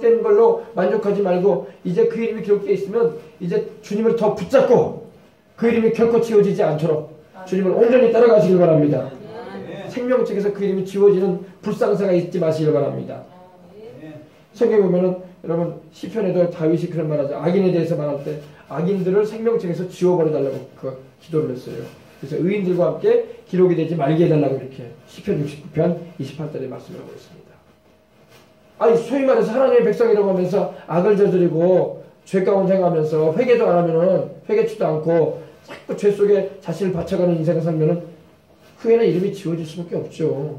된 걸로 만족하지 말고 이제 그 이름이 기록되어 있으면 이제 주님을 더 붙잡고 그 이름이 결코 지워지지 않도록 주님을 온전히 따라가시길 바랍니다. 생명책에서 그 이름이 지워지는 불상사가 있지 마시길 바랍니다. 성경에 보면은 여러분 시편에도 다윗이 그런 말하죠. 악인에 대해서 말할 때 악인들을 생명책에서 지워버려달라고 그 기도를 했어요. 그래서 의인들과 함께 기록이 되지 말게 해달라고 이렇게 시편 69편 28절에 말씀을 하고 있습니다. 아니 소위 말해서 하나님의 백성이라고 하면서 악을 저지르고 죄 가운데 행하면서 회개도 안 하면은 회개치도 않고 자꾸 죄 속에 자신을 바쳐가는 인생을 살면은 후에는 이름이 지워질 수밖에 없죠.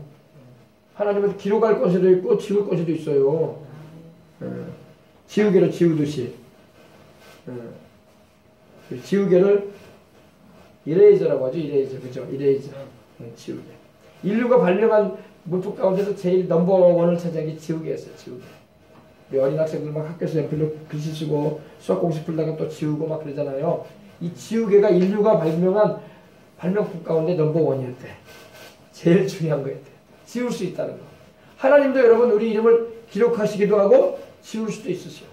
하나님은 기록할 것에도 있고 지울 것에도 있어요. 지우개로 지우듯이 지우개를 이레이저라고 하죠. 이레이저 그죠? 이레이저 지우개. 인류가 발명한 문법 가운데서 제일 넘버원을 차지한 게 지우개였어요. 지우개. 우리 어린 학생들 막 학교에서 연필로 글씨 쓰고 수학 공식 풀다가 또 지우고 막 그러잖아요. 이 지우개가 인류가 발명한 발명품 가운데 넘버원이었대. 제일 중요한 거였대. 지울 수 있다는 거. 하나님도 여러분 우리 이름을 기록하시기도 하고 지울 수도 있으세요.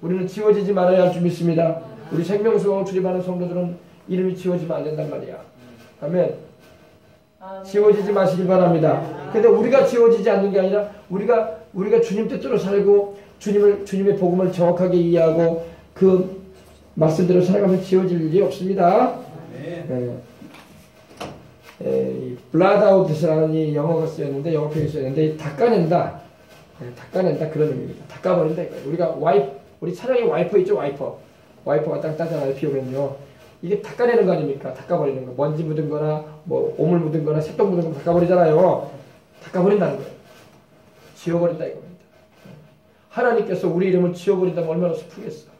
우리는 지워지지 말아야 할 줄 믿습니다. 우리 생명수강을 출입하는 성도들은 이름이 지워지면 안 된단 말이야. 아멘. 지워지지 마시길 바랍니다. 근데 우리가 지워지지 않는 게 아니라 우리가 주님 뜻대로 살고 주님의 복음을 정확하게 이해하고 그 말씀대로 살아가면 지워질 일이 없습니다. blood out라는 이 영어가 쓰였는데 영어 표현이 쓰였는데 닦아낸다 그런 의미입니다. 닦아버린다 이거예요. 우리 차량에 와이퍼 있죠. 와이퍼가 딱 따잖아요. 비 오면요. 이게 닦아내는 거 아닙니까? 닦아버리는 거. 먼지 묻은 거나 뭐 오물 묻은 거나 색동 묻은 거 닦아버리잖아요. 닦아버린다는 거예요. 지워버린다 이겁니다. 하나님께서 우리 이름을 지워버린다면 얼마나 슬프겠어.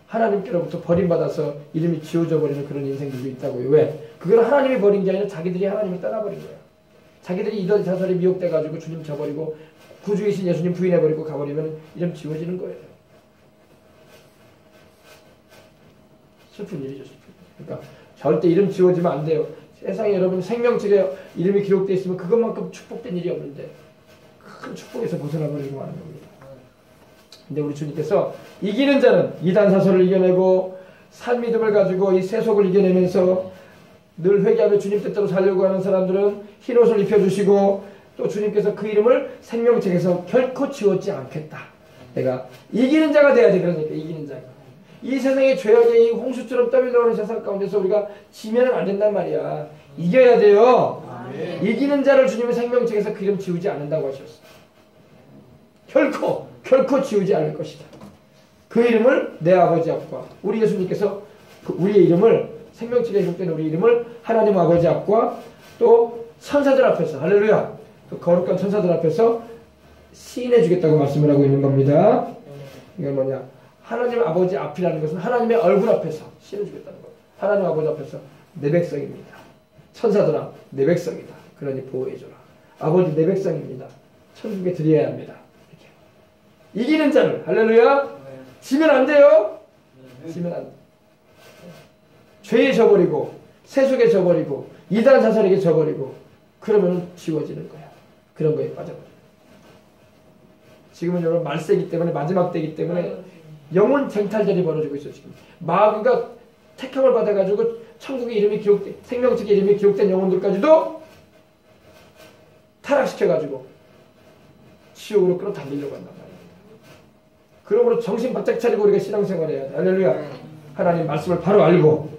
하나님께로부터 버림받아서 이름이 지워져 버리는 그런 인생들도 있다고요. 왜? 그걸 하나님이 버린 게 아니라 자기들이 하나님을 떠나버린 거예요. 자기들이 이던 자살에 미혹돼가지고 주님 저버리고 구주이신 예수님 부인해버리고 가버리면 이름 지워지는 거예요. 슬픈 일이죠. 슬픈 일. 그러니까 절대 이름 지워지면 안 돼요. 세상에 여러분 생명책에 이름이 기록되어 있으면 그것만큼 축복된 일이 없는데 큰 축복에서 벗어나버리고 하는 겁니다. 근데 우리 주님께서 이기는 자는 이단사설을 이겨내고 산 믿음을 가지고 이 세속을 이겨내면서 늘 회개하며 주님 뜻대로 살려고 하는 사람들은 흰옷을 입혀주시고 또 주님께서 그 이름을 생명책에서 결코 지웠지 않겠다. 내가 이기는 자가 돼야 돼. 그러니까 이기는 자가. 이 세상의 죄악의 이 홍수처럼 떠밀려오는 세상 가운데서 우리가 지면은 안 된단 말이야. 이겨야 돼요. 이기는 자를 주님의 생명책에서 그 이름 지우지 않는다고 하셨어. 결코 지우지 않을 것이다. 그 이름을 내 아버지 앞과 우리 예수님께서 우리의 이름을 생명책에 기록된 우리 이름을 하나님 아버지 앞과 또 천사들 앞에서 할렐루야 그 거룩한 천사들 앞에서 시인해 주겠다고 말씀을 하고 있는 겁니다. 이건 뭐냐? 하나님 아버지 앞이라는 것은 하나님의 얼굴 앞에서 시인해 주겠다는 거예요. 하나님 아버지 앞에서 내 백성입니다. 천사들아 내 백성이다. 그러니 보호해줘라. 아버지 내 백성입니다. 천국에 드려야 합니다. 이렇게. 이기는 자를 할렐루야 지면 안 돼요. 지면 안 돼. 죄에 져버리고 세속에 져버리고 이단 사설에게 져버리고 그러면 지워지는 거야. 그런 거에 빠져버려. 지금은 여러분 말세기 때문에 마지막 때이기 때문에 영혼 쟁탈전이 벌어지고 있어. 지금 마귀가 택함을 받아가지고 천국의 이름이 기록된 생명책의 이름이 기록된 영혼들까지도 타락시켜가지고 지옥으로 끌어당기려고 한단 말이에요. 그러므로 정신 바짝 차리고 우리가 신앙생활해야 돼. 할렐루야. 하나님 말씀을 바로 알고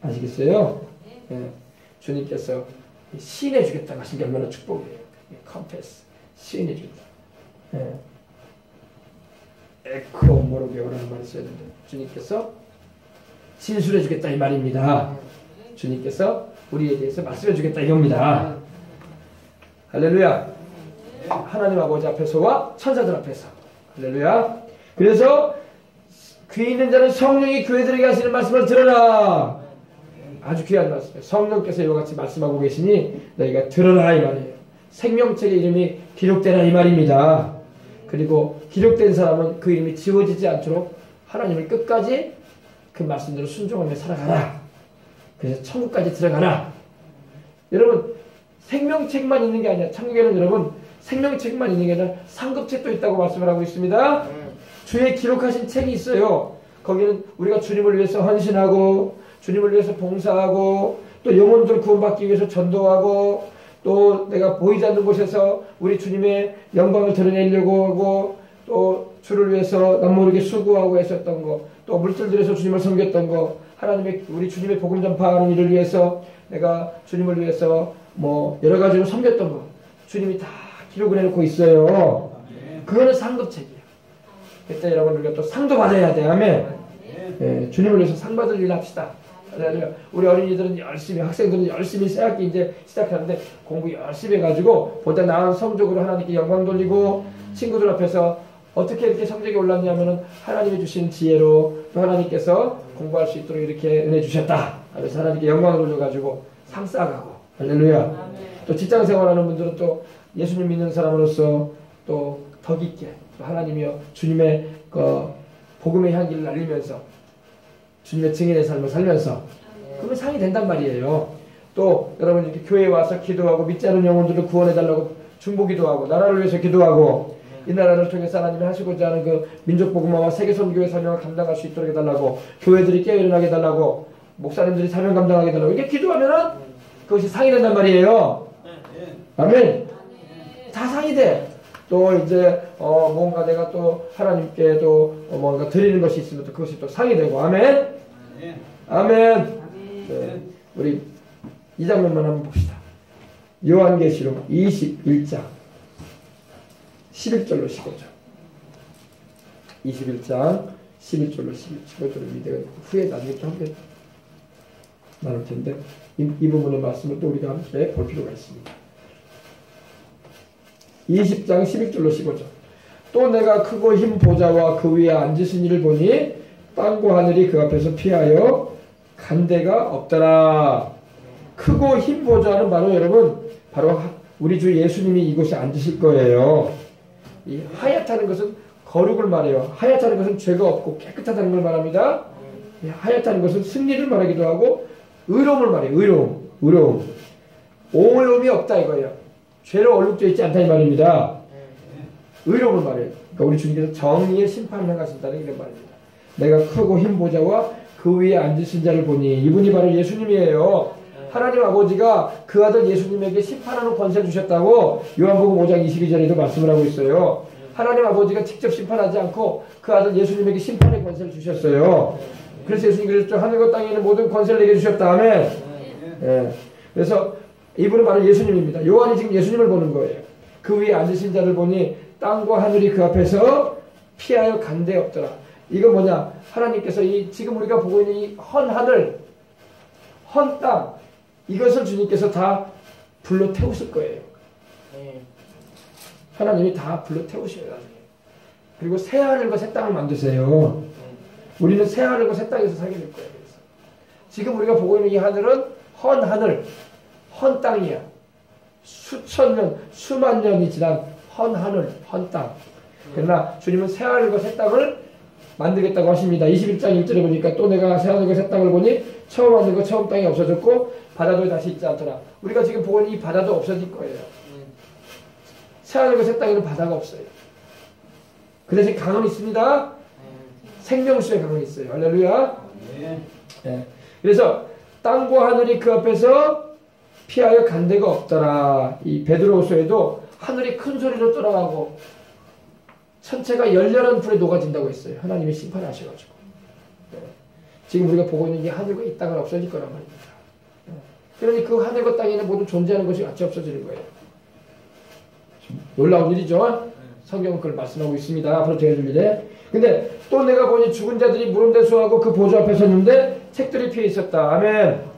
아시겠어요? 네. 주님께서 시인해 주겠다고 하신 게 얼마나 축복이에요. 컴패스 시인해 주겠다. 네. 에코 모로게오라는 말이 써있는데 주님께서 진술해 주겠다 이 말입니다. 주님께서 우리에 대해서 말씀해 주겠다 이겁니다. 할렐루야. 하나님 아버지 앞에서와 천사들 앞에서 할렐루야. 그래서 귀 있는 자는 성령이 교회들에게 하시는 말씀을 들어라. 아주 귀한 말씀이에요. 성령께서 이와 같이 말씀하고 계시니 너희가 들어라 이 말이에요. 생명책의 이름이 기록되라 이 말입니다. 그리고 기록된 사람은 그 이름이 지워지지 않도록 하나님을 끝까지 그 말씀대로 순종하며 살아가라. 그래서 천국까지 들어가라. 여러분 생명책만 있는 게 아니라 천국에는 여러분 생명책만 있는 게 아니라 상급책도 있다고 말씀을 하고 있습니다. 주의 기록하신 책이 있어요. 거기는 우리가 주님을 위해서 헌신하고 주님을 위해서 봉사하고 또 영혼들 구원받기 위해서 전도하고 또 내가 보이지 않는 곳에서 우리 주님의 영광을 드러내려고 하고 또 주를 위해서 남모르게 수고하고 했었던 거, 또 물들들에서 주님을 섬겼던 거, 하나님의 우리 주님의 복음 전파하는 일을 위해서 내가 주님을 위해서 뭐 여러 가지로 섬겼던 거 주님이 다 기록을 해놓고 있어요. 그거는 상급책이에요. 그때 여러분 우리가 또 상도 받아야 돼. 아멘. 예, 주님을 위해서 상 받을 일 합시다. 우리 어린이들은 열심히, 학생들은 열심히 새학기 이제 시작하는데 공부 열심히 해가지고 보다 나은 성적으로 하나님께 영광 돌리고 친구들 앞에서 어떻게 이렇게 성적이 올랐냐면은 하나님이 주신 지혜로 또 하나님께서 공부할 수 있도록 이렇게 은혜 주셨다. 그래서 하나님께 영광을 돌려가지고 상 쌓아가고. 할렐루야. 또 직장 생활하는 분들은 또 예수님 믿는 사람으로서 또 더 깊게 또 하나님이여 주님의 그 복음의 향기를 날리면서 주님의 증인의 삶을 살면서 그러면 상이 된단 말이에요. 또 여러분 이렇게 교회에 와서 기도하고 믿지 않은 영혼들을 구원해달라고 중보기도 하고 나라를 위해서 기도하고 이 나라를 통해서 하나님이 하시고자 하는 그 민족복음화와 세계선교의 사명을 감당할 수 있도록 해달라고 교회들이 깨어일어나게 해달라고 목사님들이 사명 감당하게 해달라고 이렇게 기도하면은 그것이 상이 된단 말이에요. 아멘. 다 상이 돼. 또 이제 뭔가 내가 또 하나님께 또 뭔가 드리는 것이 있으면 또 그것이 또 상이 되고. 아멘. 아멘. 네. 우리 이 장면만 한번 봅시다. 요한계시록 21장 11절로 15절. 21장 11절로 15절을 내가 후에 나중에 또 함께 나눌 텐데 이 부분의 말씀을 또 우리가 함께 볼 필요가 있습니다. 20장 11절로 15절. 또 내가 크고 흰 보좌와 그 위에 앉으신 이를 보니 땅과 하늘이 그 앞에서 피하여 간 데가 없더라. 크고 흰 보좌는 바로 여러분 바로 우리 주 예수님이 이곳에 앉으실 거예요. 이 하얗다는 것은 거룩을 말해요. 하얗다는 것은 죄가 없고 깨끗하다는 걸 말합니다. 하얗다는 것은 승리를 말하기도 하고 의로움을 말해요. 의로움. 오염이 없다 이거예요. 죄로 얼룩져 있지 않다 이 말입니다. 의로움을 말해요. 그러니까 우리 주님께서 정의의 심판을 행하신다는 이런 말입니다. 내가 크고 흰 보좌와 그 위에 앉으신 자를 보니 이분이 바로 예수님이에요. 하나님 아버지가 그 아들 예수님에게 심판하는 권세를 주셨다고 요한복음 5장 22절에도 말씀을 하고 있어요. 하나님 아버지가 직접 심판하지 않고 그 아들 예수님에게 심판의 권세를 주셨어요. 그래서 예수님이 그랬죠. 하늘과 땅에 있는 모든 권세를 내게 주셨다. 아멘. 예. 그래서 이분은 바로 예수님입니다. 요한이 지금 예수님을 보는 거예요. 그 위에 앉으신 자를 보니 땅과 하늘이 그 앞에서 피하여 간 데 없더라. 이건 뭐냐? 하나님께서 이 지금 우리가 보고 있는 이 헌 하늘, 헌 땅 이것을 주님께서 다 불러 태우실 거예요. 하나님이 다 불러 태우셔요. 그리고 새 하늘과 새 땅을 만드세요. 우리는 새 하늘과 새 땅에서 살게 될 거예요. 그래서 지금 우리가 보고 있는 이 하늘은 헌 하늘, 헌 땅이야. 수천 년, 수만 년이 지난 헌 하늘, 헌 땅. 그러나 주님은 새 하늘과 새 땅을 만들겠다고 하십니다. 21장 1절에 보니까 또 내가 새 하늘과 새 땅을 보니 처음 하늘과 처음 땅이 없어졌고 바다도 다시 있지 않더라. 우리가 지금 보고 있는 이 바다도 없어질 거예요. 새 하늘과 새 땅에는 바다가 없어요. 그 대신 강은 있습니다. 생명수의 강은 있어요. 할렐루야. 네. 그래서 땅과 하늘이 그 앞에서 피하여 간 데가 없더라. 이 베드로후서에도 하늘이 큰 소리로 떠나가고 천체가 열렬한 불에 녹아진다고 했어요. 하나님이 심판하셔가지고. 네. 지금 우리가 보고 있는 이 하늘과 이 땅은 없어질 거란 말입니다. 네. 그러니 그 하늘과 땅에는 모두 존재하는 것이 같이 없어지는 거예요. 놀라운 일이죠. 성경은 그걸 말씀하고 있습니다. 앞으로 되어질 일에. 근데 또 내가 보니 죽은 자들이 무름대수하고 그 보좌 앞에 섰는데 책들이 피해 있었다. 아멘.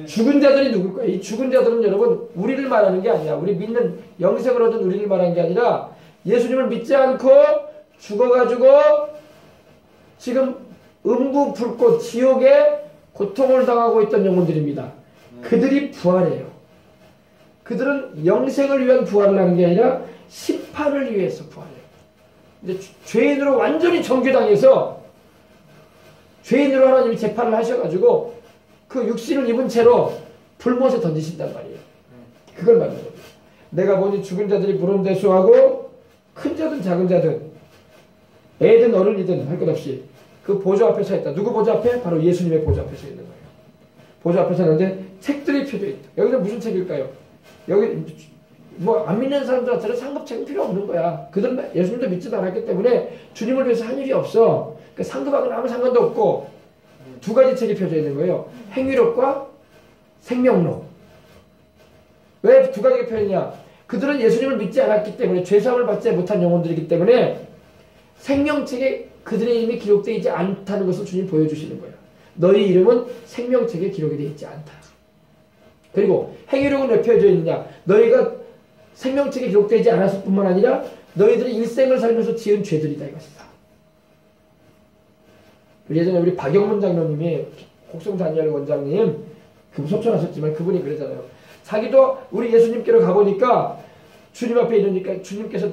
죽은 자들이 누굴 거예요? 이 죽은 자들은 여러분 우리를 말하는 게 아니야. 우리 믿는 영생을 얻은 우리를 말하는 게 아니라 예수님을 믿지 않고 죽어가지고 지금 음부 불꽃 지옥에 고통을 당하고 있던 영혼들입니다. 그들이 부활해요. 그들은 영생을 위한 부활을 하는 게 아니라 심판을 위해서 부활해요. 이제 죄인으로 완전히 정죄당해서 죄인으로 하나님이 재판을 하셔가지고 그 육신을 입은 채로 불못에 던지신단 말이에요. 그걸 말하는 겁니다. 내가 보니 죽은 자들이 물은 대수하고 큰 자든 작은 자든 애든 어른이든 할 것 없이 그 보좌 앞에 서 있다. 누구 보좌 앞에? 바로 예수님의 보좌 앞에 서 있는 거예요. 보좌 앞에 서 있는데 책들이 펴져 있다. 여기는 무슨 책일까요? 여기 뭐 안 믿는 사람들한테는 상급책은 필요 없는 거야. 그들은 예수님도 믿지도 않았기 때문에 주님을 위해서 한 일이 없어. 그러니까 상급하고는 아무 상관도 없고 두 가지 책이 펴져 있는 거예요. 행위록과 생명록. 왜 두 가지가 펴있냐? 그들은 예수님을 믿지 않았기 때문에 죄사함을 받지 못한 영혼들이기 때문에 생명책에 그들의 이름이 기록되어 있지 않다는 것을 주님 보여주시는 거예요. 너희 이름은 생명책에 기록이 되어 있지 않다. 그리고 행위록은 왜 펴져 있느냐? 너희가 생명책에 기록되지 않았을 뿐만 아니라 너희들이 일생을 살면서 지은 죄들이다 이것이다. 예전에 우리 박영문 장로님이 곡성단열 원장님 그분 소천하셨지만 그분이 그러잖아요. 자기도 우리 예수님께로 가보니까 주님 앞에 이르니까 주님께서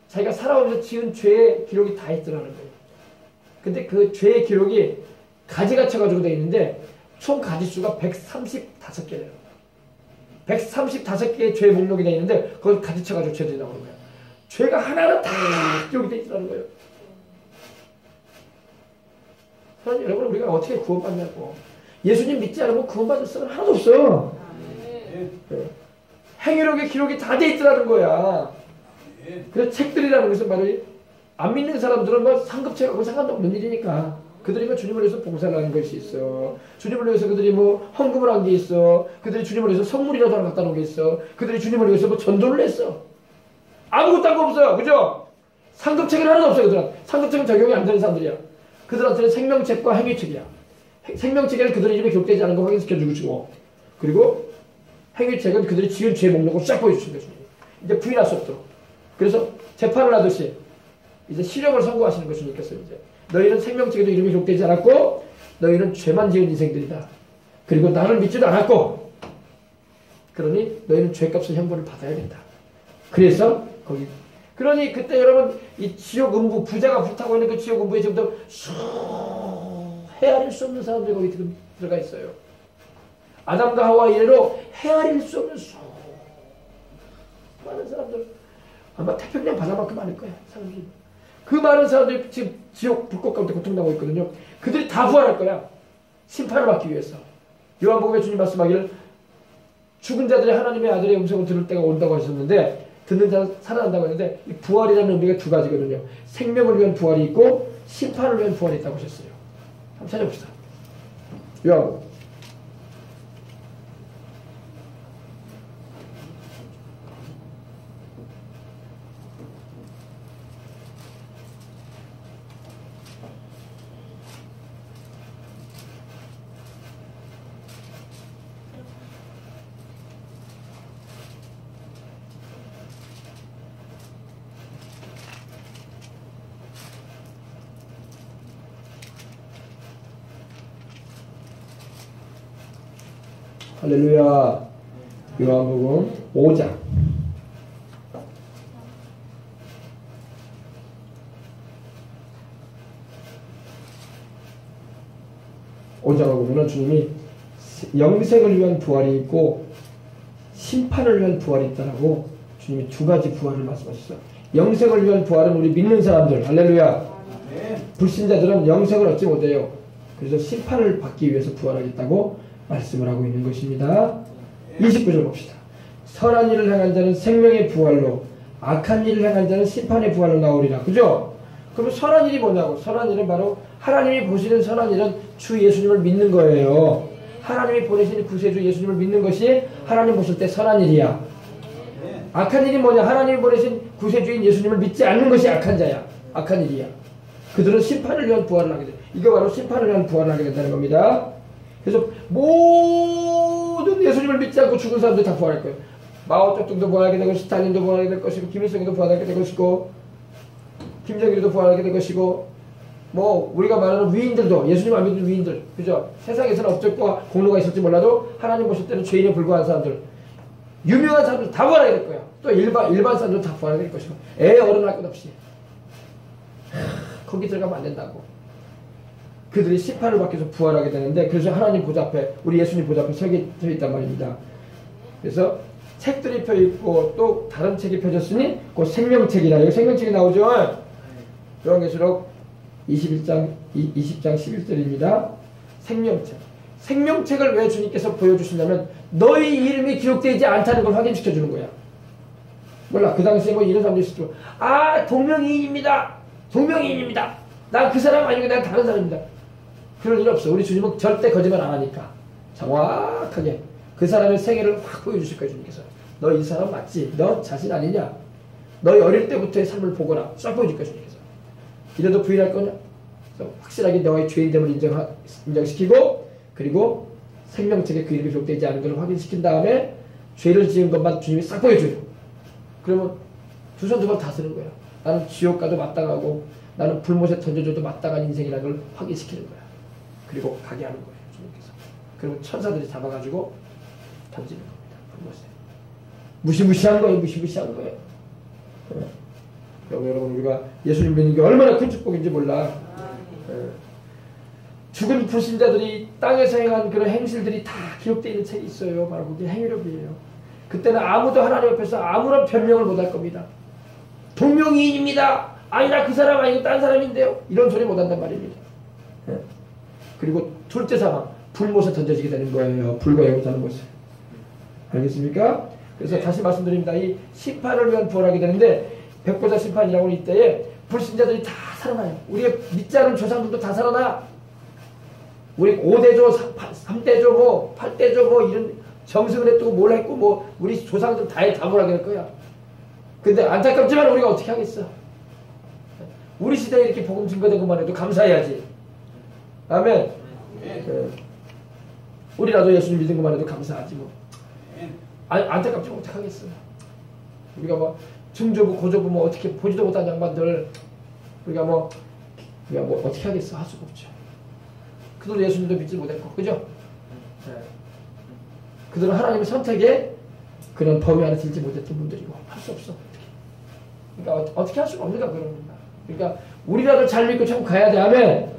자기가 살아오면서 지은 죄의 기록이 다 있더라는 거예요. 근데 그 죄의 기록이 가지가 쳐가지고 되어 있는데 총 가지수가 135개래요. 135개의 죄 목록이 되어 있는데 그걸 가지 쳐가지고 죄들이 나오는 거예요. 죄가 하나하나 다 기록이 되어 있더라는 거예요. 여러분 우리가 어떻게 구원받냐고. 예수님 믿지 않으면 구원받을 사람 하나도 없어. 네. 행위록의 기록이 다 돼 있더라는 거야. 그래서 책들이라는 것은 바로 안 믿는 사람들은 뭐 상급책하고 상관도 없는 일이니까 그들이 뭐 주님을 위해서 봉사를 하는 것이 있어. 주님을 위해서 그들이 뭐 헌금을 한 게 있어. 그들이 주님을 위해서 선물이라도 하나 갖다 놓은 게 있어. 그들이 주님을 위해서 뭐 전도를 했어. 아무것도 한 거 없어요. 그죠? 상급책은 하나도 없어요. 그들은. 상급책은 적용이 안 되는 사람들이야. 그들한테는 생명책과 행위책이야. 생명책에는 그들의 이름이 기록되지 않은 거 확인시켜주고 그리고 행위책은 그들이 지은 죄 목록을 쫙 보여주신 거죠. 이제 부인할 수 없도록. 그래서 재판을 하듯이 이제 실형을 선고하시는 것이니까요. 이제 너희는 생명책에도 이름이 기록되지 않았고 너희는 죄만 지은 인생들이다. 그리고 나를 믿지도 않았고 그러니 너희는 죄값을 형벌을 받아야 된다. 그래서 거기 그러니 그때 여러분 이 지옥 음부 부자가 불타고 있는 그 지옥 음부에 지금도 헤아릴 수 없는 사람들이 거기 들어가 있어요. 아담과 하와 이래로 헤아릴 수 없는 많은 사람들 아마 태평양 바다만큼 많을 거야. 사람들이. 그 많은 사람들이 지금 지옥 불꽃 가운데 고통당하고 있거든요. 그들이 다 부활할 거야. 심판을 받기 위해서. 요한복음에 주님 말씀하기를 죽은 자들이 하나님의 아들의 음성을 들을 때가 온다고 하셨는데 듣는 자는 살아난다고 했는데 이 부활이라는 의미가 두 가지거든요. 생명을 위한 부활이 있고 심판을 위한 부활이 있다고 하셨어요. 한번 찾아봅시다. 요한복음. 할렐루야. 요한복음 5장. 5장을 보면 주님이 영생을 위한 부활이 있고 심판을 위한 부활이 있다라고 주님이 두 가지 부활을 말씀하셨어요. 영생을 위한 부활은 우리 믿는 사람들, 할렐루야. 불신자들은 영생을 얻지 못해요. 그래서 심판을 받기 위해서 부활하겠다고 말씀을 하고 있는 것입니다. 29절 봅시다. 선한 일을 행한 자는 생명의 부활로 악한 일을 행한 자는 심판의 부활로 나오리라. 그죠? 그럼 선한 일이 뭐냐고. 선한 일은 바로 하나님이 보시는 선한 일은 주 예수님을 믿는 거예요. 하나님이 보내신 구세주 예수님을 믿는 것이 하나님 보실 때 선한 일이야. 악한 일이 뭐냐. 하나님이 보내신 구세주인 예수님을 믿지 않는 것이 악한 자야. 악한 일이야. 그들은 심판을 위한 부활을 하게 돼. 이거 바로 심판을 위한 부활을 하게 된다는 겁니다. 그래서 모든 예수님을 믿지 않고 죽은 사람들이 다 부활할 거예요. 마오쩌둥도 부활하게 되고 스탈린도 부활하게 될 것이고 김일성도 부활하게 될 것이고 김정일도 부활하게 될 것이고 뭐 우리가 말하는 위인들도 예수님 안 믿는 위인들 그죠? 세상에서는 업적과 공로가 있을지 몰라도 하나님 보실 때는 죄인에 불과한 사람들 유명한 사람들 다 부활하게 될 거야. 또 일반 사람들 다 부활하게 될 것이고 애 어른 할 것 없이 거기 들어가면 안 된다고. 그들이 심판을 받기 위해서 부활하게 되는데 그래서 하나님 보좌 앞에 우리 예수님 보좌 앞에 서 있단 말입니다. 그래서 책들이 펴 있고 또 다른 책이 펴졌으니 그 생명책이라. 여기 생명책이 나오죠. 요한계시록 20장 11절입니다. 생명책. 생명책을 왜 주님께서 보여주시냐면 너희 이름이 기록되지 않다는 걸 확인시켜 주는 거야. 몰라. 그 당시에 뭐 이런 사람도 있었죠. 아, 동명이인입니다. 동명이인입니다. 난 그 사람 아니고 난 다른 사람입니다. 그럴 일 없어. 우리 주님은 절대 거짓말 안 하니까 정확하게 그 사람의 생애를 확 보여주실 거예요. 주님께서. 너 이 사람 맞지? 너 자신 아니냐? 너희 어릴 때부터의 삶을 보거라. 쫙 보여줄 거예요. 주님께서. 이래도 부인할 거냐? 그래서 확실하게 너의 죄인됨을 인정시키고 그리고 생명책에 그 이름이 기록되지 않은 것을 확인시킨 다음에 죄를 지은 것만 주님이 싹 보여줘요. 그러면 두 손 두 발 다 쓰는 거야. 나는 지옥 가도 마땅하고 나는 불못에 던져줘도 마땅한 인생이라는 걸 확인시키는 거야. 그리고 가게 하는 거예요. 주님께서. 그리고 천사들이 잡아가지고 던지는 겁니다. 불못에. 무시무시한 거예요. 무시무시한 거예요. 여러분 우리가 예수님 믿는 게 얼마나 큰 축복인지 몰라. 죽은 불신자들이 땅에서 행한 그런 행실들이 다 기록되어 있는 책이 있어요. 바로 그게 행위록이에요. 그때는 아무도 하나님 앞에서 아무런 변명을 못할 겁니다. 동명이인입니다. 아니나 그 사람 아니고 딴 사람인데요. 이런 소리 못한단 말입니다. 그리고 둘째 상황, 불못에 던져지게 되는 거예요. 불과 영원하는 것을. 알겠습니까? 그래서 다시 말씀드립니다. 이 심판을 위한 부활하게 되는데 백보자 심판이라고 이때에 불신자들이 다 살아나요. 우리의 믿지 않은 조상들도 다 살아나. 우리 5대조, 3대조, 뭐 8대조 뭐 이런 정승을 했고 뭘 했고 뭐 우리 조상들 다 부활하게 될 거야. 근데 안타깝지만 우리가 어떻게 하겠어? 우리 시대에 이렇게 복음 증거된 것만 해도 감사해야지. 아멘. 우리라도 예수님 믿은 것만 해도 감사하지 뭐. 안타깝지 뭐 어떡하겠어. 우리가 뭐 중조부 고조부 뭐 어떻게 보지도 못한 양반들 우리가 뭐 어떻게 하겠어. 할 수가 없죠. 그들은 예수님도 믿지 못했고 그죠? 그들은 하나님의 선택에 그런 범위 안에 들지 못했던 분들이고 할 수 없어. 그러니까 어떻게 할 수가 없는가 그런 겁니다. 그러니까 우리라도 잘 믿고 천국 가야 돼. 아멘.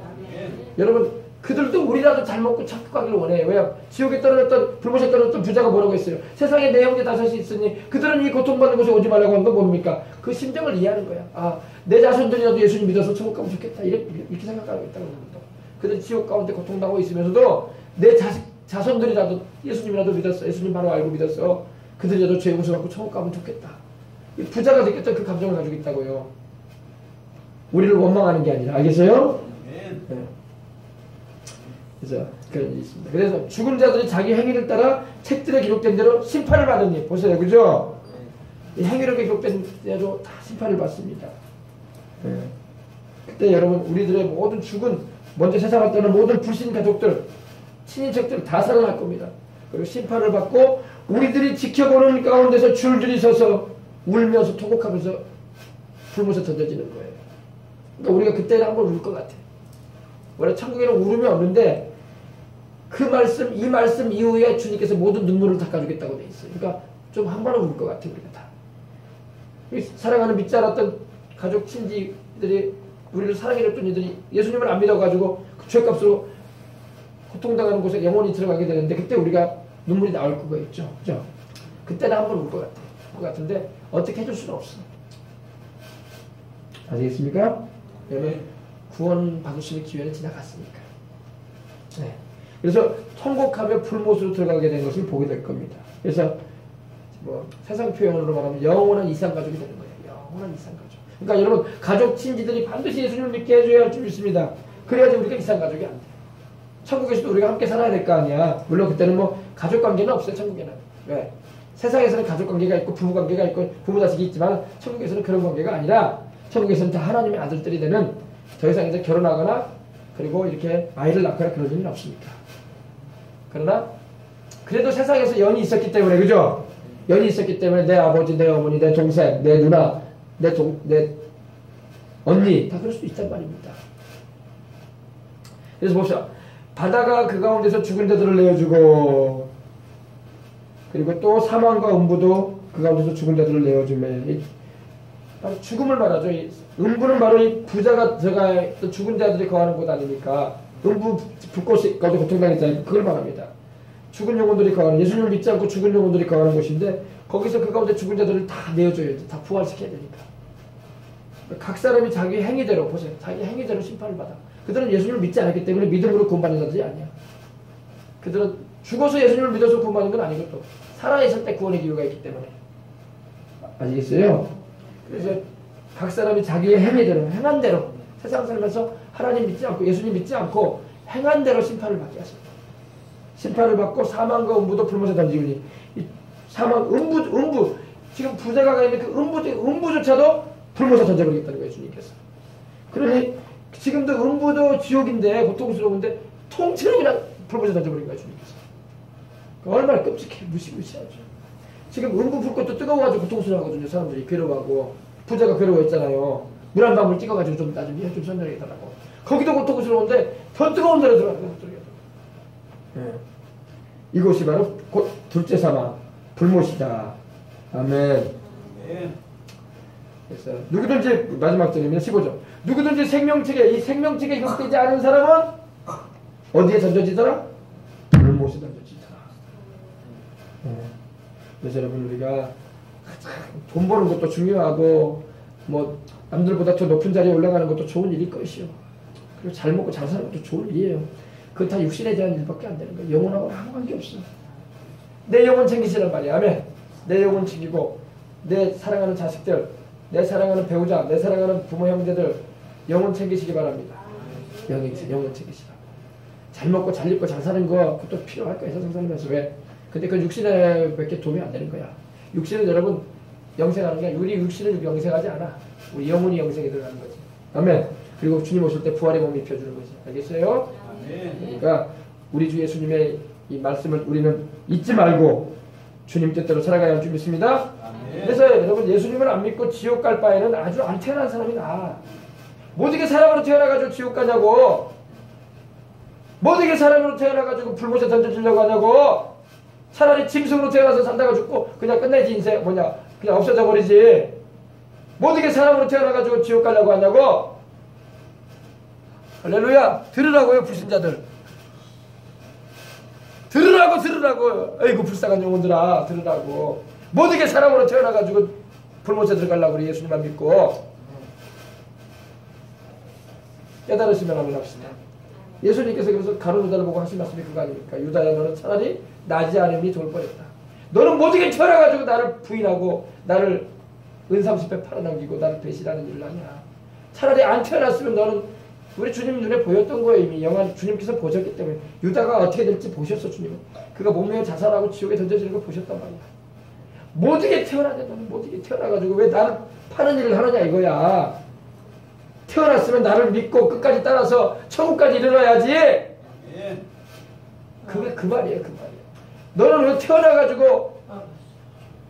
여러분 그들도 우리라도 잘 먹고 천국 가기를 원해요. 왜요? 지옥에 떨어졌던 불못에 떨어졌던 부자가 뭐라고 했어요? 세상에 내 형제 다섯이 있으니 그들은 이 고통받는 곳에 오지 말라고 한 건 뭡니까? 그 심정을 이해하는 거야. 아, 내 자손들이라도 예수님 믿어서 천국 가면 좋겠다. 이렇게 생각하고 있다는 겁니다. 그들 지옥 가운데 고통당하고 있으면서도 내 자손들이라도 예수님이라도 믿었어. 예수님 바로 알고 믿었어. 그들이라도 죄 용서받고 천국 가면 좋겠다. 이 부자가 느꼈던 그 감정을 가지고 있다고요. 우리를 원망하는 게 아니라. 알겠어요? 네. 그래서 그런 일이 있습니다. 그래서 죽은 자들이 자기 행위를 따라 책들에 기록된 대로 심판을 받으니 보세요. 그죠? 이 행위록에 기록된 대로 다 심판을 받습니다. 네. 그때 여러분 우리들의 모든 죽은 먼저 세상을 떠난 모든 불신 가족들 친인척들 다 살아날 겁니다. 그리고 심판을 받고 우리들이 지켜보는 가운데서 줄줄이 서서 울면서 통곡하면서 불못에 던져지는 거예요. 그러니까 우리가 그때는 한번 울 것 같아. 원래 천국에는 울음이 없는데 그 말씀, 이 말씀 이후에 주님께서 모든 눈물을 닦아주겠다고 돼 있어요. 그러니까 좀 한 번은 울 것 같아 우리가 다. 사랑하는 믿지 않았던 가족 친지들이 우리를 사랑해줬던 이들이 예수님을 안 믿어가지고 그 죄값으로 고통당하는 곳에 영원히 들어가게 되는데 그때 우리가 눈물이 나올 거가 있죠. 그죠? 그때는 한 번 울 것 같아. 것 같은데 어떻게 해줄 수는 없어. 아시겠습니까? 여러분 구원 받을 수 있는 기회는 지나갔으니까. 네. 그래서 통곡하며 불못으로 들어가게 된 것을 보게 될 겁니다. 그래서 뭐 세상 표현으로 말하면 영원한 이상가족이 되는 거예요. 영원한 이상가족. 그러니까 여러분 가족 친지들이 반드시 예수님을 믿게 해줘야 할 줄 믿습니다. 그래야지 우리가 이상가족이 안 돼. 천국에서도 우리가 함께 살아야 될 거 아니야. 물론 그때는 뭐 가족관계는 없어요. 천국에는. 왜? 세상에서는 가족관계가 있고 부부관계가 있고 부부 자식이 있지만 천국에서는 그런 관계가 아니라 천국에서는 다 하나님의 아들들이 되는 더 이상 이제 결혼하거나 그리고 이렇게 아이를 낳거나 그런 일은 없습니다. 그러나 그래도 세상에서 연이 있었기 때문에 그죠? 연이 있었기 때문에 내 아버지, 내 어머니, 내 동생, 내 누나, 내 언니 다 그럴 수 있단 말입니다. 그래서 봅시다. 바다가 그 가운데서 죽은 자들을 내어주고 그리고 또 사망과 음부도 그 가운데서 죽은 자들을 내어주매 바로 죽음을 말하죠. 음부는 바로 이 부자가 들어가 죽은 자들이 거하는 곳 아닙니까? 음부 불꽃이 거기서 고통당했잖아요. 그걸 말합니다. 죽은 영혼들이 거하는 예수님을 믿지 않고 죽은 영혼들이 거하는 곳인데 거기서 그 가운데 죽은 자들을 다 내어줘야지. 다 부활시켜야 되니까. 각 사람이 자기 행위대로 보세요. 자기 행위대로 심판을 받아. 그들은 예수님을 믿지 않았기 때문에 믿음으로 구원받는 자들이 아니야. 그들은 죽어서 예수님을 믿어서 구원받는 건 아니고 또 살아있을 때 구원의 기회가 있기 때문에. 아시겠어요? 그래서 각 사람이 자기의 행위대로 행한 대로 세상 살면서 하나님 믿지 않고 예수님 믿지 않고 행한 대로 심판을 받게 하십니다. 심판을 받고 사망과 음부도 불못에 던지우니 사망 음부 지금 부자가 가 있는 그 음부조차도 불못에 던져버리겠다는 거예요. 주님께서. 그러니 지금도 음부도 지옥인데 고통스러운데 통째로 그냥 불못에 던져버린 거예요. 주님께서. 얼마나 끔찍해. 무시무시하죠. 지금 음부 불꽃도 뜨거워가지고 고통스러워하거든요. 사람들이 괴로워하고 부자가 괴로워했잖아요. 물 한 방울 찍어가지고 좀 나중에 좀 설명해달라고. 거기도 고통스러운데 더 뜨거운 데로 들어가는 거예요. 이곳이 바로 곧 둘째 사망 불못이다. 아멘. 그래서 누구든지 마지막 절입니다. 15절. 누구든지 생명책에 이 생명책에 기록되지 않은 사람은 어디에 던져지더라? 불못에 던져지더라. 그래서 여러분 우리가 돈 버는 것도 중요하고 뭐 남들보다 더 높은 자리에 올라가는 것도 좋은 일일 것이요. 그리고 잘 먹고 잘 사는 것도 좋은 일이에요. 그건 다 육신에 대한 일밖에 안 되는 거예요. 영혼하고는 아무 관계 없어. 내 영혼 챙기시란 말이야. 아멘. 내 영혼 챙기고 내 사랑하는 자식들, 내 사랑하는 배우자, 내 사랑하는 부모 형제들 영혼 챙기시기 바랍니다. 영혼 챙기시라. 잘 먹고 잘 입고 잘 사는 거 그것도 필요할 거야. 세상 살면서. 왜? 근데 그 육신에 밖에 도움이 안 되는 거야. 육신은 여러분 영생하는 게 우리 육신은 영생하지 않아. 우리 영혼이 영생에 들어가는 거지. 아멘. 그리고 주님 오실 때 부활의 몸 입혀주는 거지. 알겠어요? 그러니까 우리 주 예수님의 이 말씀을 우리는 잊지 말고 주님 뜻대로 살아가야 할 줄 믿습니다. 그래서 여러분 예수님을 안 믿고 지옥 갈 바에는 아주 안 태어난 사람이 나아. 뭐 어떻게 사람으로 태어나가지고 지옥 가냐고. 뭐 어떻게 사람으로 태어나가지고 불못에 던져지려고 하냐고. 차라리 짐승으로 태어나서 산다가 죽고 그냥 끝내지 인생 그냥 없어져 버리지. 뭐 어떻게 사람으로 태어나가지고 지옥 가려고 하냐고. 할렐루야. 들으라고요 불신자들. 들으라고. 아이고 불쌍한 영혼들아 들으라고. 뭐 어떻게 사람으로 태어나가지고 불못에 들어가려고 그래. 예수님만 믿고. 깨달으시면 한번 합시다. 예수님께서 그래서 가룟 유다를 보고 하신 말씀이 그거 아닙니까? 유다야 너는 차라리 나지 않음이 좋을 뻔했다. 너는 뭐 어떻게 태어나가지고 나를 부인하고 나를 은삼십배 팔아넘기고 나를 배신하는 일을 하냐. 차라리 안 태어났으면 너는 우리 주님 눈에 보였던 거예요. 이미 영원 주님께서 보셨기 때문에. 유다가 어떻게 될지 보셨어. 주님은. 그가 몸매에 자살하고 지옥에 던져지는 걸 보셨단 말이야. 뭐 어떻게 태어나냐. 너는 뭐 어떻게 태어나가지고 왜 나를 파는 일을 하느냐 이거야. 태어났으면 나를 믿고 끝까지 따라서 천국까지 이르러야지. 그게 그 말이에요. 그 말이에요. 너는 왜 태어나가지고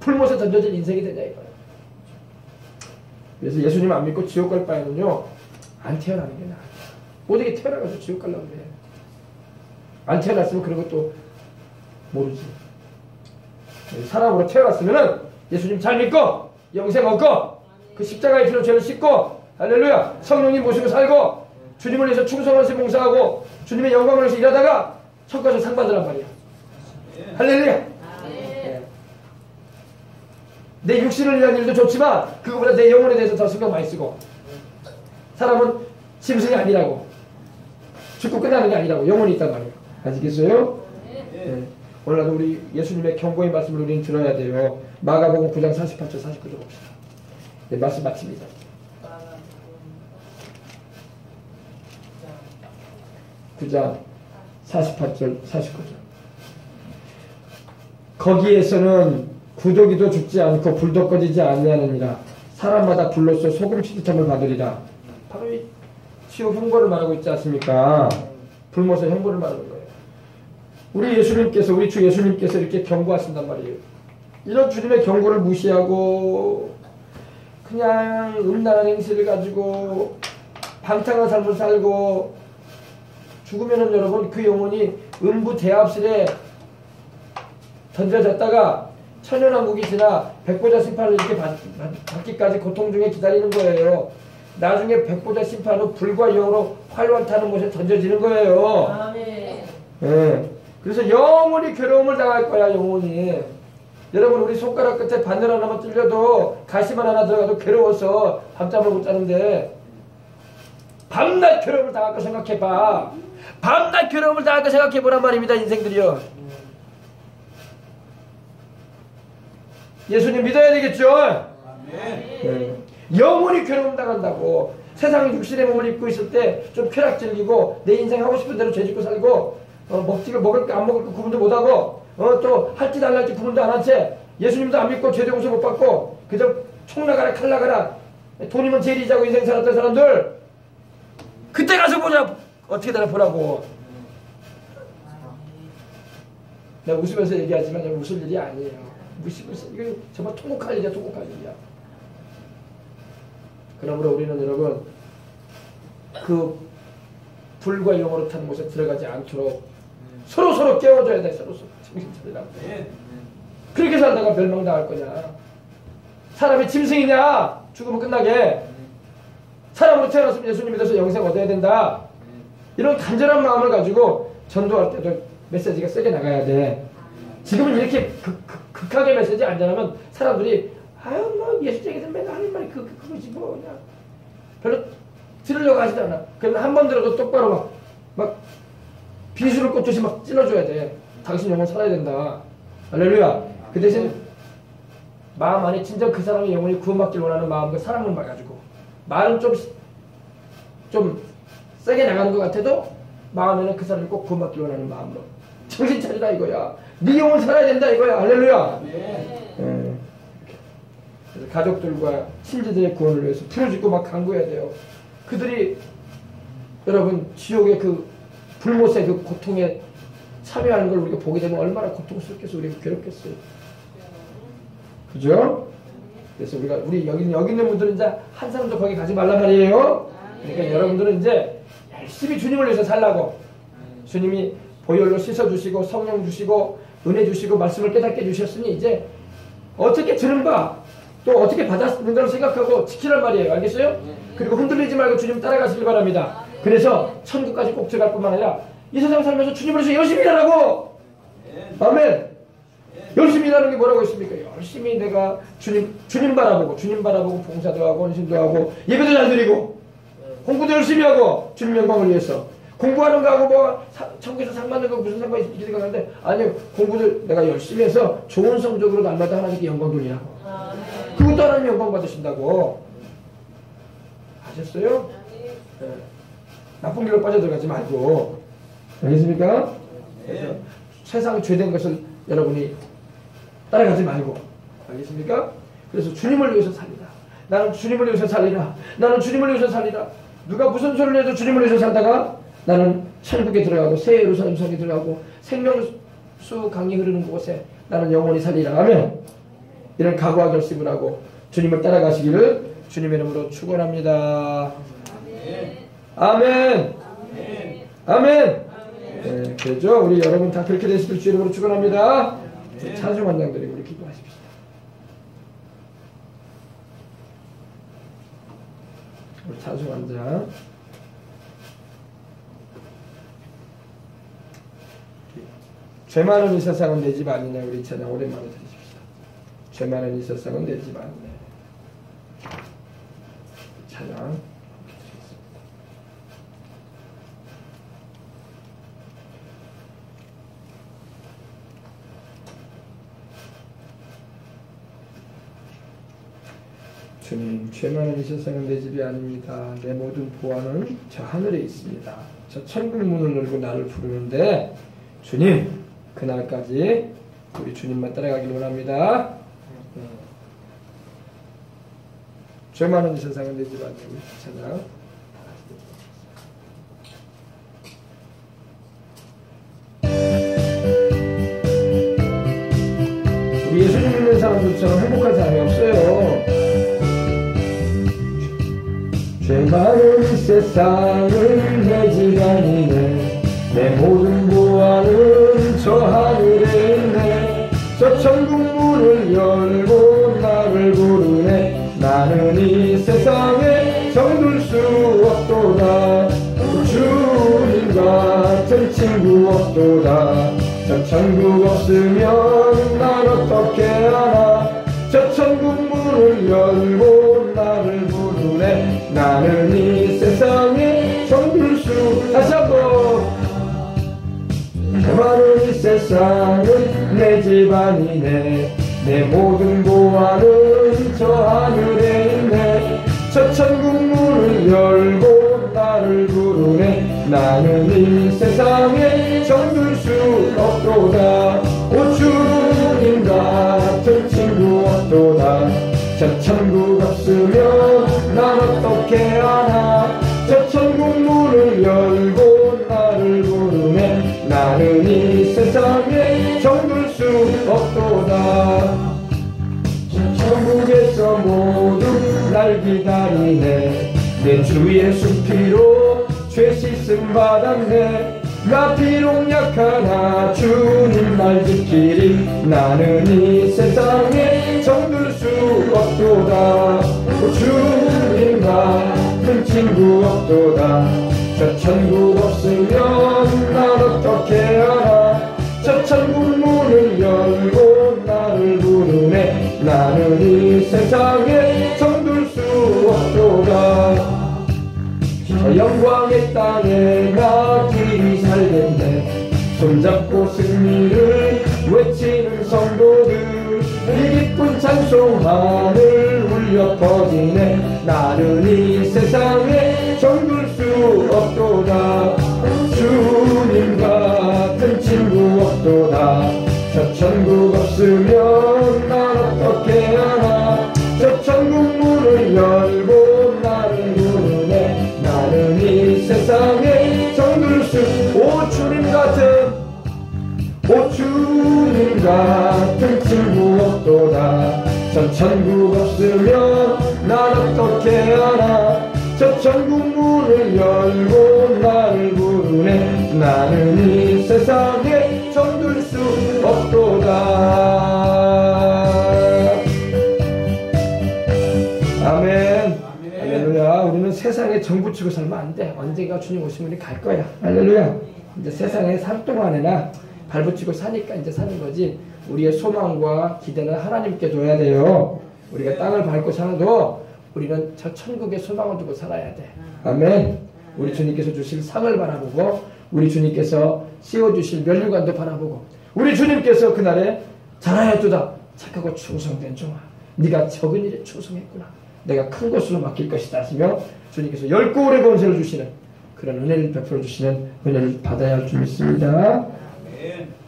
불못에 던져진 인생이 되냐 이거야. 그래서 예수님 안 믿고 지옥 갈 바에는요 안 태어나는 게 나아. 어떻게 태어나가지고 지옥 가려고 그래. 안 태어났으면 그런 것도 모르지. 사람으로 태어났으면은 예수님 잘 믿고 영생 얻고 그 십자가의 피로 죄를 씻고 할렐루야 성령님 모시고 살고 주님을 위해서 충성하시 봉사하고 주님의 영광을 위해서 일하다가 천국에서 상 받으란 말이야. 할렐루야. 내 육신을 위한 일도 좋지만 그거보다 내 영혼에 대해서 더 신경 많이 쓰고. 사람은 짐승이 아니라고. 죽고 끝나는 게 아니라고. 영혼이 있단 말이에요. 아시겠어요? 네. 오늘도 우리 예수님의 경고의 말씀을 우리는 들어야 돼요. 마가복음 9장 48절 49절 봅시다. 네, 말씀 마칩니다. 9장 48절 49절. 거기에서는 구더기도 죽지 않고 불도 꺼지지 아니하느니라. 사람마다 불로써 소금 취지점을 받으리라. 바로 이 지옥 형벌을 말하고 있지 않습니까? 불못의 형벌을 말하는 거예요. 우리 예수님께서 우리 주 예수님께서 이렇게 경고하신단 말이에요. 이런 주님의 경고를 무시하고 그냥 음란한 행실을 가지고 방탕한 삶을 살고 죽으면은 여러분 그 영혼이 음부 대합실에 던져졌다가 천년왕국이 지나 백보자 심판을 이렇게 받기까지 고통 중에 기다리는 거예요. 나중에 백보자 심판 후 불과 영으로 활활 타는 곳에 던져지는 거예요. 아멘. 네. 그래서 영원히 괴로움을 당할 거야. 영원히. 여러분 우리 손가락 끝에 바늘 하나만 뚫려도 가시만 하나 들어가도 괴로워서 밤잠을 못 자는데 밤낮 괴로움을 당할 거 생각해봐. 밤낮 괴로움을 당할 거 생각해보란 말입니다. 인생들이요. 예수님 믿어야 되겠죠? 네. 영원히 괴로움 당한다고. 세상 육신의 몸을 입고 있을 때 좀 쾌락 즐기고 내 인생 하고 싶은 대로 죄짓고 살고 먹을 거 안 먹을 거 구분도 못하고 또 할지 안 할지 구분도 안 한 채 예수님도 안 믿고 죄 용서 못 받고 그저 총 나가라 칼 나가라 돈이면 제일이자고 인생 살았던 사람들 그때 가서 보자. 어떻게 되나 보라고. 내가 웃으면서 얘기하지만 웃을 일이 아니에요. 무시고 있어. 이거 정말 통곡할 일이야. 통곡할 일이야. 그러므로 우리는 여러분 그 불과 영으로 탄 곳에 들어가지 않도록 서로 깨워줘야 돼. 서로 정신 차리라고. 그렇게 살다가 멸망당할 거냐. 사람이 짐승이냐. 죽으면 끝나게. 사람으로 태어났으면 예수님 믿어서 영생 얻어야 된다. 이런 간절한 마음을 가지고 전도할 때도 메시지가 세게 나가야 돼. 지금은 이렇게 극하게 메시지 안 전하면 사람들이 아유 뭐 예수쟁이들 맨날 하는 말이 그거지 뭐 그냥 별로 들으려고 하지도 않아. 그러면 한 번 들어도 똑바로 막 비수를 꽂듯이 막 찔러줘야 돼. 당신 영혼 살아야 된다. 할렐루야. 그 대신 마음 안에 진정 그 사람의 영혼이 구원받길 원하는 마음과 사랑을 가지고 말은 좀 세게 나가는 것 같아도 마음에는 그 사람이 꼭 구원받길 원하는 마음으로 정신 차리라 이거야. 네 영혼 살아야 된다 이거야. 할렐루야. 네. 그래서 가족들과 친지들의 구원을 위해서 풀어주고 막 간구해야 돼요. 그들이 여러분 지옥의 그 불못의 그 고통에 참여하는 걸 우리가 보게 되면 얼마나 고통스럽겠어. 우리가 괴롭겠어요. 그죠? 그래서 우리 여기 있는 분들은 이제 한 사람도 거기 가지 말란 말이에요. 그러니까 여러분들은 이제 열심히 주님을 위해서 살라고. 주님이 보혈로 씻어주시고 성령 주시고 은혜 주시고 말씀을 깨닫게 주셨으니 이제 어떻게 들은 바 또 어떻게 받았는 걸 생각하고 지키란 말이에요. 알겠어요? 그리고 흔들리지 말고 주님 따라가시길 바랍니다. 그래서 천국까지 꼭 들어갈 뿐만 아니라 이 세상 살면서 주님을 위해서 열심히 일하라고. 아멘. 열심히 일하는 게 뭐라고 했습니까? 열심히 내가 주님 바라보고 봉사도 하고 헌신도 하고 예배도 잘 드리고 공부도 열심히 하고 주님 영광을 위해서 공부하는 거하고 뭐 천국에서 상 받는 거 무슨 상관이 있지 생각하는데 아니요. 공부를 내가 열심히 해서 좋은 성적으로 날마다 하나님께 영광 돌리라고. 그것도 하나님 영광 받으신다고. 아셨어요? 네. 나쁜 길로 빠져들어가지 말고. 알겠습니까? 그래서 세상 죄된 것을 여러분이 따라가지 말고. 알겠습니까? 그래서 주님을 위해서 살리라. 나는 주님을 위해서 살리라. 나는 주님을 위해서 살리라. 누가 무슨 소리를 해도 주님을 위해서 살다가 나는 천국에 들어가고 새 예루살렘 성에 들어가고 생명수 강이 흐르는 곳에 나는 영원히 살리라. 아멘. 이런 각오와 결심을 하고 주님을 따라가시기를 주님의 이름으로 축원합니다. 아멘. 아멘. 네, 그렇죠. 우리 여러분 다 그렇게 되시길 주의 이름으로 축원합니다. 찬송 한장 드리고 우리 기도하십시다. 우리 찬송 한 장. 죄 많은 이 세상은 내 집 아니냐. 우리 찬양 오랜만에 드리십시다. 죄 많은 이 세상은 내 집 아니냐. 찬양. 주님, 죄 많은 이 세상은 내 집이 아닙니다. 내 모든 보안은 저 하늘에 있습니다. 저 천국 문을 열고 나를 부르는데 주님, 그날까지 우리 주님만 따라가길 원합니다. 죄 많은 이 세상은 내 집 아니에요. 찬양. 우리 예수님 믿는 사람들처럼 행복한 사람이 없어요. 죄 많은 이 세상은 내 집 아니네. 내 모든 보안은 저 하늘에 있네. 저 천국 문을 열고 나를 부르네. 나는 이 세상에 정들 수 없도다. 주님 같은 친구 없도다. 저 천국 없으면 난 어떻게 나는 이 세상에 정들 수. 다시 한번. 많은 이 세상은 내 집안이네. 내 모든 보화는 저 하늘에 있네. 저 천국 문을 열고 나를 부르네. 나는 이 세상에 정들 수 없도다. 오 주님 같은 친구 없도다. 저 천국 없으면 난 어떻게 하나. 저 천국 문을 열고 나를 부르네. 나는 이 세상에 정들 수 없도다. 천국에서 모두 날 기다리네. 내 주 예수 피로 죄 씻음 받았네. 나 비록 약하나 주님 날 지키리. 나는 이 세상에 정들 수 없도다. 주님 같은 친구 없도다. 저 천국 없으면 난 어떻게 하나. 저 천국 문을 열고 나를 부르네. 나는 이 세상에 정들 수 없도다. 저 영광의 땅에 나 길이 살겠네. 손잡고 승리를 외치는 성도들. 이 기쁜 찬송 하늘 울려 퍼지네. 나는 이 세상에 정들 수 없도다. 주님 같은 친구 없도다. 저 천국 없으면 난 어떻게 하나. 저 천국 문을 열고 나를 부르네. 나는 이 세상에 정들 수. 오 주님 같은, 오 주님 같은 친구 없도다. 저 천국 없으면 난 어떻게 하나. 저 천국 문을 열고 나를 부르네. 나는 이 세상에 정들 수 없도다. 아멘. 할렐루야. 우리는 세상에 정붙이고 살면 안 돼. 언젠가 주님 오시면 우리 갈 거야. 할렐루야. 이제 세상에 살 동안에나 발붙이고 사니까 이제 사는 거지. 우리의 소망과 기대는 하나님께 둬야 돼요. 우리가 땅을 밟고 살아도 우리는 저 천국의 소망을 두고 살아야 돼. 아멘. 우리 주님께서 주실 상을 바라보고, 우리 주님께서 씌워주실 면류관도 바라보고, 우리 주님께서 그날에 잘하였도다 착하고 충성된 종아, 네가 적은 일에 충성했구나, 내가 큰 것으로 맡길 것이다 하시며 주님께서 엷고 오래 권세를 주시는 그런 은혜를 베풀어 주시는 은혜를 받아야 할 줄 믿습니다.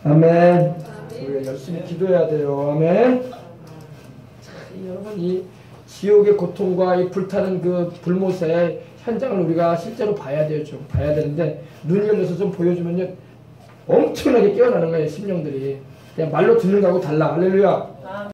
아멘. 우리가 열심히 기도해야 돼요. 아멘. 자, 여러분, 이 지옥의 고통과 이 불타는 그 불못의 현장을 우리가 실제로 봐야 돼요. 좀 봐야 되는데 눈이 열려서 좀 보여주면요 엄청나게 깨어나는 거예요. 심령들이. 그냥 말로 듣는 거하고 달라. 할렐루야.